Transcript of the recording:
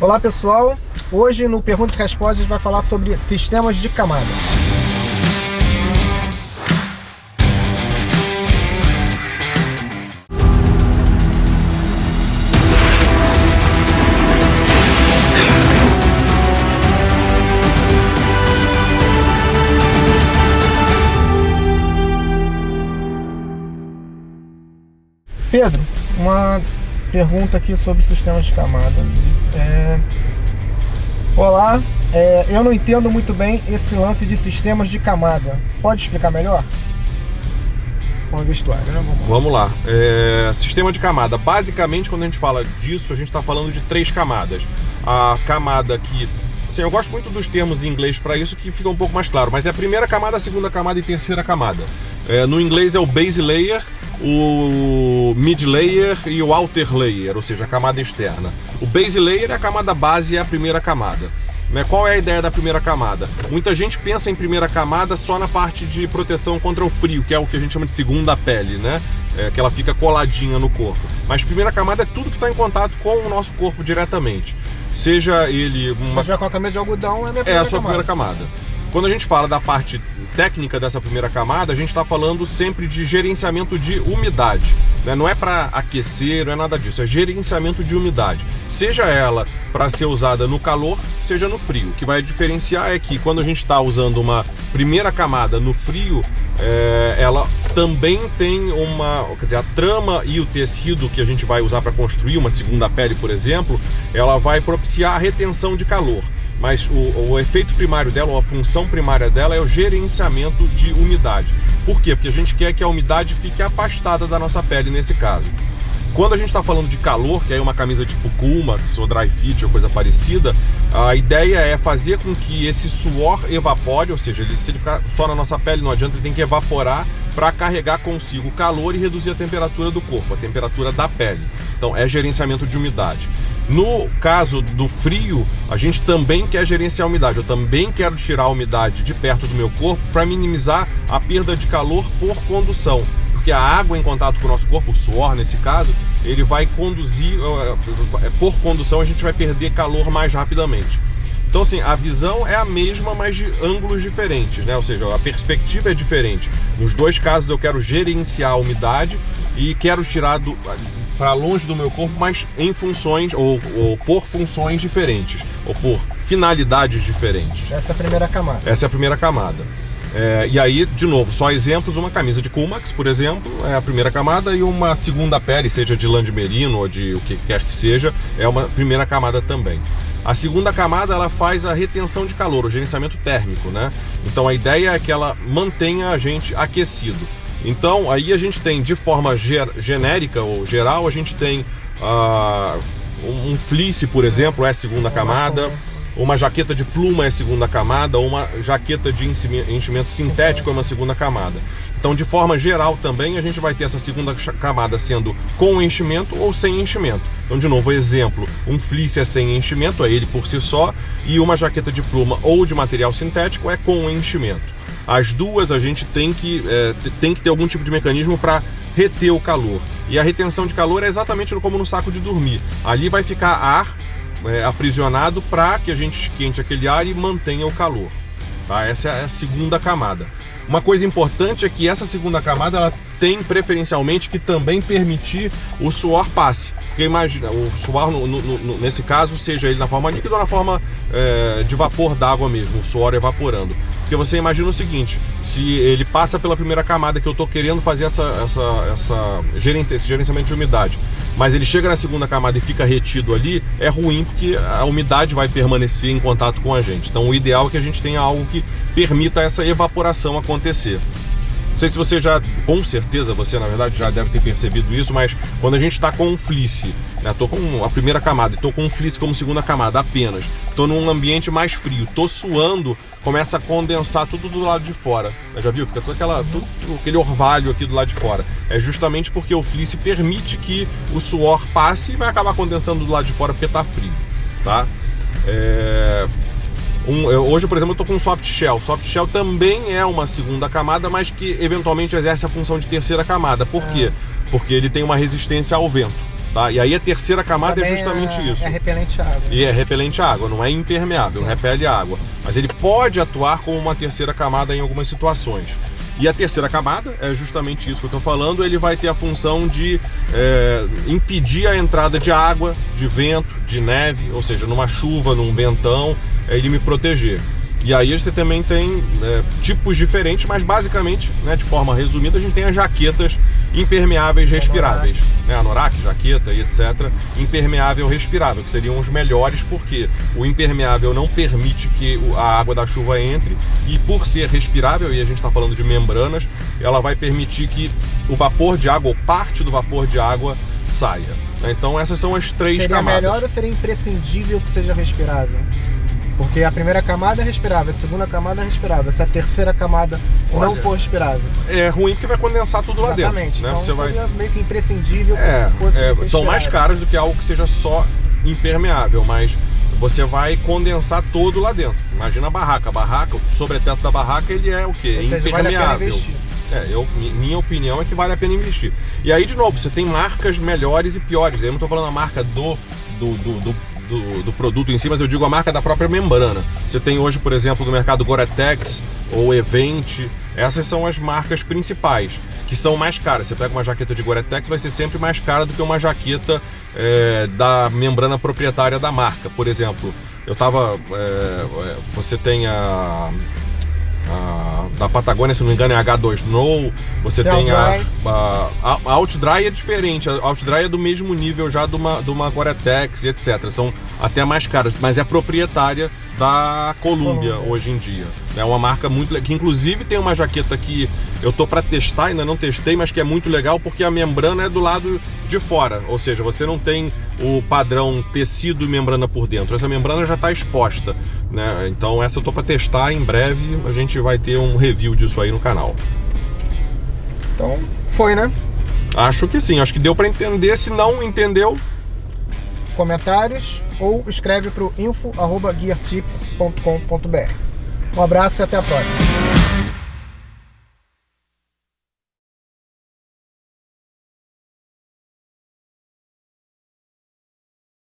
Olá pessoal, hoje no Perguntas e Respostas a gente vai falar sobre sistemas de camada. Pedro, uma pergunta aqui sobre sistemas de camada. Olá, eu não entendo muito bem esse lance de sistemas de camada. Pode explicar melhor? Com vestuário, né? Vamos lá. Sistema de camada. Basicamente, quando a gente fala disso, a gente está falando de 3 camadas. A camada que... Assim, eu gosto muito dos termos em inglês para isso, que fica um pouco mais claro. Mas é a primeira camada, a segunda camada e terceira camada. No inglês é o base layer, o mid layer e o outer layer, ou seja, a camada externa. O base layer é a camada base, é a primeira camada. Qual é a ideia da primeira camada? Muita gente pensa em primeira camada só na parte de proteção contra o frio, que é o que a gente chama de segunda pele, né? Que ela fica coladinha no corpo. Mas primeira camada é tudo que está em contato com o nosso corpo diretamente. Seja ele... Seja com a camisa de algodão, é a sua primeira camada. Quando a gente fala da parte técnica dessa primeira camada, a gente está falando sempre de gerenciamento de umidade. Não é para aquecer, não é nada disso, é gerenciamento de umidade. Seja ela para ser usada no calor, seja no frio. O que vai diferenciar é que quando a gente está usando uma primeira camada no frio, ela também tem a trama e o tecido que a gente vai usar para construir uma segunda pele, por exemplo, ela vai propiciar a retenção de calor. Mas o efeito primário dela, ou a função primária dela, é o gerenciamento de umidade. Por quê? Porque a gente quer que a umidade fique afastada da nossa pele nesse caso. Quando a gente está falando de calor, que é uma camisa tipo Coolmax ou Dry Fit ou coisa parecida, a ideia é fazer com que esse suor evapore, ou seja, se ele ficar só na nossa pele não adianta, ele tem que evaporar para carregar consigo o calor e reduzir a temperatura do corpo, a temperatura da pele. Então é gerenciamento de umidade. No caso do frio, a gente também quer gerenciar a umidade. Eu também quero tirar a umidade de perto do meu corpo para minimizar a perda de calor por condução. Porque a água em contato com o nosso corpo, o suor nesse caso, ele vai conduzir, por condução a gente vai perder calor mais rapidamente. Então assim, a visão é a mesma, mas de ângulos diferentes, né? Ou seja, a perspectiva é diferente. Nos dois casos eu quero gerenciar a umidade e quero tirar para longe do meu corpo, mas em funções ou por funções diferentes, ou por finalidades diferentes. Essa é a primeira camada. Essa é a primeira camada. E aí, de novo, só exemplos, uma camisa de Coolmax, por exemplo, é a primeira camada, e uma segunda pele, seja de lã de merino ou de o que quer que seja, é uma primeira camada também. A segunda camada, ela faz a retenção de calor, o gerenciamento térmico, né? Então a ideia é que ela mantenha a gente aquecido. Então aí a gente tem, de forma genérica ou geral, a gente tem um fleece, por exemplo, é a segunda camada. Uma jaqueta de pluma é a segunda camada, ou uma jaqueta de enchimento sintético é uma segunda camada. Então, de forma geral também, a gente vai ter essa segunda camada sendo com enchimento ou sem enchimento. Então, de novo, exemplo, um fleece é sem enchimento, é ele por si só, e uma jaqueta de pluma ou de material sintético é com enchimento. As duas a gente tem que ter algum tipo de mecanismo para reter o calor. E a retenção de calor é exatamente como no saco de dormir. Ali vai ficar ar aprisionado para que a gente esquente aquele ar e mantenha o calor. Tá? Essa é a segunda camada. Uma coisa importante é que essa segunda camada ela tem preferencialmente que também permitir o suor passe. Porque imagina, o suor nesse caso, seja ele na forma líquida ou na forma de vapor d'água mesmo, o suor evaporando. Porque você imagina o seguinte, se ele passa pela primeira camada que eu estou querendo fazer esse gerenciamento de umidade, mas ele chega na segunda camada e fica retido ali, é ruim porque a umidade vai permanecer em contato com a gente. Então o ideal é que a gente tenha algo que permita essa evaporação acontecer. Não sei se você com certeza você na verdade já deve ter percebido isso, mas quando a gente está com um fleece, né, tô com a primeira camada e tô com um fleece como segunda camada apenas, tô num ambiente mais frio, tô suando, começa a condensar tudo do lado de fora. Já viu? Fica todo aquele orvalho aqui do lado de fora. É justamente porque o fleece permite que o suor passe e vai acabar condensando do lado de fora porque tá frio, tá? Hoje, por exemplo, eu estou com um soft shell. Soft shell também é uma segunda camada, mas que eventualmente exerce a função de terceira camada. Por quê? Porque ele tem uma resistência ao vento. Tá? E aí a terceira camada Também é justamente isso. É repelente à água. E é repelente à água, não é impermeável, Sim. repele a água. Mas ele pode atuar como uma terceira camada em algumas situações. E a terceira camada é justamente isso que eu estou falando, ele vai ter a função de impedir a entrada de água, de vento, de neve, ou seja, numa chuva, num ventão, ele me proteger. E aí você também tem tipos diferentes, mas basicamente, né, de forma resumida, a gente tem as jaquetas impermeáveis respiráveis. Anorak, jaqueta e etc. Impermeável respirável, que seriam os melhores, porque o impermeável não permite que a água da chuva entre, e por ser respirável, e a gente está falando de membranas, ela vai permitir que o vapor de água, ou parte do vapor de água, saia. Então essas são as três camadas. Seria melhor ou seria imprescindível que seja respirável? Porque a primeira camada é respirável, a segunda camada é respirável. Se a terceira camada não for respirável, é ruim porque vai condensar tudo lá dentro. Exatamente. Né? Então Você seria meio que imprescindível que fosse são mais caras do que algo que seja só impermeável, mas você vai condensar todo lá dentro. Imagina a barraca. A barraca, o sobreteto da barraca, ele é o quê? Ou seja, impermeável. vale a pena investir. Minha opinião é que vale a pena investir. E aí, de novo, você tem marcas melhores e piores. Eu não estou falando a marca do produto em si, mas eu digo a marca da própria membrana. Você tem hoje, por exemplo, no mercado Gore-Tex ou Event, essas são as marcas principais, que são mais caras. Você pega uma jaqueta de Gore-Tex, vai ser sempre mais cara do que uma jaqueta da membrana proprietária da marca. Por exemplo, você tem da Patagônia, se não me engano, é H2 Snow. Você tem a Outdry, é diferente. A Outdry é do mesmo nível já de uma Gore-Tex e etc. São até mais caras, mas é proprietária da Columbia hoje em dia. É uma marca muito legal, que inclusive tem uma jaqueta que eu tô para testar, ainda não testei, mas que é muito legal porque a membrana é do lado de fora, ou seja, você não tem o padrão tecido e membrana por dentro, essa membrana já está exposta, né? Então essa eu tô para testar, em breve a gente vai ter um review disso aí no canal. Então, foi, né? Acho que sim, acho que deu para entender. Se não entendeu, comentários ou escreve para o info@geartips.com.br. Um abraço e até a próxima.